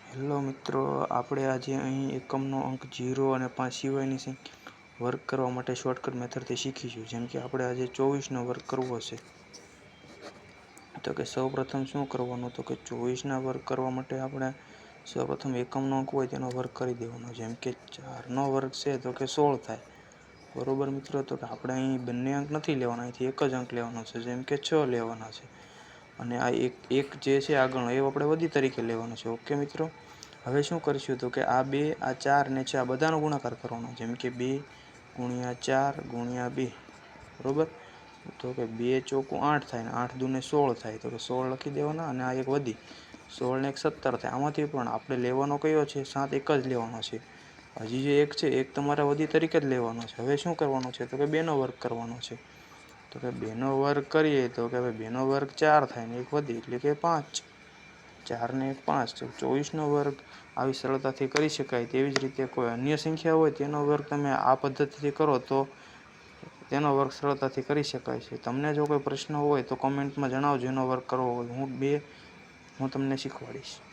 Hello મિત્રો, આપણે આજે અહીં એકમનો અંક 0 અને 5 સિવાયની સંખ્યા વર્ક કરવા માટે શોર્ટકટ મેથડથી શીખીશું. જેમ કે આપણે આજે 24નો વર્ક કરવો છે તો કે સૌપ્રથમ શું કરવાનું, તો કે 24ના વર્ક કરવા માટે આપણે સૌપ્રથમ એકમનો અંક હોય તેનો વર્ક કરી દેવાનો. જેમ કે 4નો વર્ક છે તો કે 16 થાય. બરોબર મિત્રો, તો કે આપણે અહીં બંને અંક નથી લેવાના, અહીંથી એક જ અંક લેવાનો છે, જેમ કે 6 લેવાના છે. અને આ એક જે છે આગળનો એ આપણે વધી તરીકે લેવાનો છે. ઓકે મિત્રો, હવે શું કરીશું તો કે આ 2 આ 4 ને 6 બધાનો ગુણાકાર કરવાનો. જેમ કે 2 × 4 × 2. બરોબર, તો કે 2 ચોકું 8 થાય ને 8 દૂને 16 થાય, તો કે 16 લખી દેવાના. અને આ એક વધી 16 ને 1 17 થાય. આમાંથી પણ આપણે લેવાનો કયો છે? 7 એક જ લેવાનો છે. હજી જે એક છે એક તમારે વધી તરીકે જ લેવાનો છે. હવે શું કરવાનું છે તો કે 2નો વર્ક કરવાનો છે. તો કે 2નો વર્ક કરીએ તો કે હવે 2નો વર્ક 4 થાય ને એક વધી એટલે કે 5. 4 ને 1 5, તો 24નો વર્ગ આવી સરળતાથી કરી શકાય. તેવી જ રીતે કોઈ અન્ય સંખ્યા હોય તેનો વર્ગ તમે આ પદ્ધતિથી કરો તો તેનો વર્ગ સરળતાથી કરી શકાય છે. તમને જો કોઈ પ્રશ્ન હોય તો કોમેન્ટમાં જણાવજો એનો વર્ક કરવો હોય. હું તમને શીખવાડીશ.